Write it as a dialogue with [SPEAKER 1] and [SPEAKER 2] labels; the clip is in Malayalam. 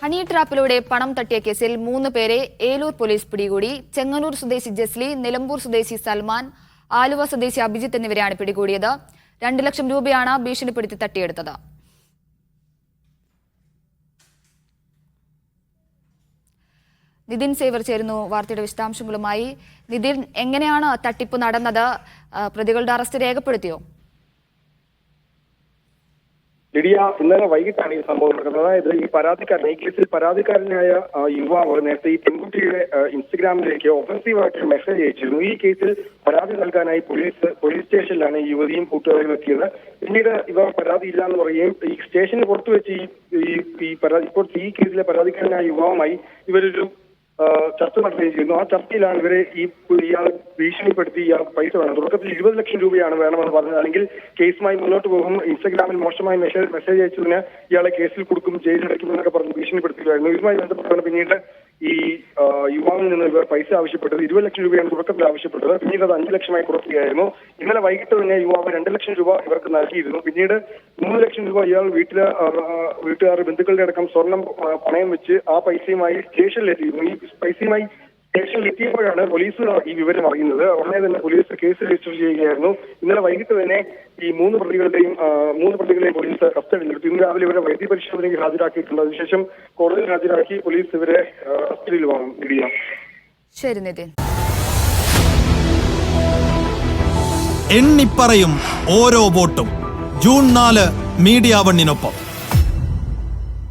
[SPEAKER 1] ഹണി ട്രാപ്പിലൂടെ പണം തട്ടിയ കേസിൽ 3 പേരെ ഏലൂർ പോലീസ് പിടികൂടി. ചെങ്ങന്നൂർ സ്വദേശി ജസ്ലി, നിലമ്പൂർ സ്വദേശി സൽമാൻ, ആലുവ സ്വദേശി അഭിജിത്ത് എന്നിവരെയാണ് പിടികൂടിയത്. 2 ലക്ഷം രൂപയാണ് ഭീഷണിപ്പെടുത്തി തട്ടിയെടുത്തത്. നിതിൻ സേവർ ചേരുന്നു വാർത്തയുടെ വിശദാംശങ്ങളുമായി. നിതിൻ, എങ്ങനെയാണ് തട്ടിപ്പ് നടന്നത്? പ്രതികളുടെ അറസ്റ്റ് രേഖപ്പെടുത്തിയോ?
[SPEAKER 2] ലിഡിയ, ഇന്നലെ വൈകിട്ടാണ് ഈ സംഭവം നടക്കുന്നത്. അതായത് ഈ കേസിൽ പരാതിക്കാരനായ യുവാവ് നേരത്തെ ഈ പെൺകുട്ടിയുടെ ഇൻസ്റ്റഗ്രാമിലേക്ക് ഒഫൻസീവായിട്ട് മെസ്സേജ് അയച്ചിരുന്നു. ഈ കേസിൽ പരാതി നൽകാനായി പോലീസ് സ്റ്റേഷനിലാണ് ഈ യുവതിയും കൂട്ടുകാരും എത്തിയത്. പിന്നീട് ഇവർ പരാതിയില്ല എന്ന് പറയുകയും ഈ സ്റ്റേഷന് പുറത്തു വെച്ച് ഈ കേസിലെ പരാതിക്കാരനായ യുവാവുമായി ഇവരൊരു ചർച്ച നടത്തുകയും ചെയ്യുന്നു. ആ ചർച്ചയിലാണ് ഇവരെ ഇയാൾ ഭീഷണിപ്പെടുത്തി ഇയാൾക്ക് പൈസ വേണം. തുടക്കത്തിൽ 20 ലക്ഷം രൂപയാണ് വേണമെന്ന് പറഞ്ഞത്. അല്ലെങ്കിൽ കേസുമായി മുന്നോട്ട് പോകും, ഇൻസ്റ്റഗ്രാമിൽ മോശമായി മെസ്സേജ് അയച്ചതിന് ഇയാളെ കേസിൽ കൊടുക്കും, ജയിലിലടയ്ക്കുമെന്നൊക്കെ പറഞ്ഞ് ഭീഷണിപ്പെടുത്തുകയായിരുന്നു. ഇതുമായി ബന്ധപ്പെട്ടാണ് പിന്നീട് ഈ യുവാവിൽ നിന്ന് ഇവർ പൈസ ആവശ്യപ്പെട്ടത്. 20 ലക്ഷം രൂപയാണ് തുടക്കത്തിൽ ആവശ്യപ്പെട്ടത്. പിന്നീട് അത് 5 ലക്ഷമായി കുറയ്ക്കുകയായിരുന്നു. ഇന്നലെ വൈകിട്ട് തന്നെ യുവാവ് 2 ലക്ഷം രൂപ ഇവർക്ക് നൽകിയിരുന്നു. പിന്നീട് 3 ലക്ഷം രൂപ ഇയാൾ വീട്ടുകാർ ബന്ധുക്കളുടെ അടക്കം സ്വർണം പണയം വെച്ച് ആ പൈസയുമായി സ്റ്റേഷനിലെത്തിയിരുന്നു. ഈ പൈസയുമായി സ്റ്റേഷനിൽ എത്തിയപ്പോഴാണ് പോലീസ് ഈ വിവരം അറിയുന്നത്. ഉടനെ തന്നെ പോലീസ് കേസ് രജിസ്റ്റർ ചെയ്യുകയായിരുന്നു. ഇന്നലെ വൈകിട്ട് തന്നെ ഈ 3 പ്രതികളെയും പോലീസ് കസ്റ്റഡിയിലെടുത്തു. ഇന്ന് രാവിലെ ഇവരെ വൈദ്യപരിശോധനയ്ക്ക് ഹാജരാക്കിയിട്ടുണ്ട്. അതിനുശേഷം കോടതിയിൽ ഹാജരാക്കി പോലീസ് ഇവരെ കസ്റ്റഡിയിൽ വാങ്ങും.
[SPEAKER 1] ശരി നിതിൻ.
[SPEAKER 3] എണ്ണിപ്പറയും ഓരോ വോട്ടും ജൂൺ 4 മീഡിയ 1-നൊപ്പം.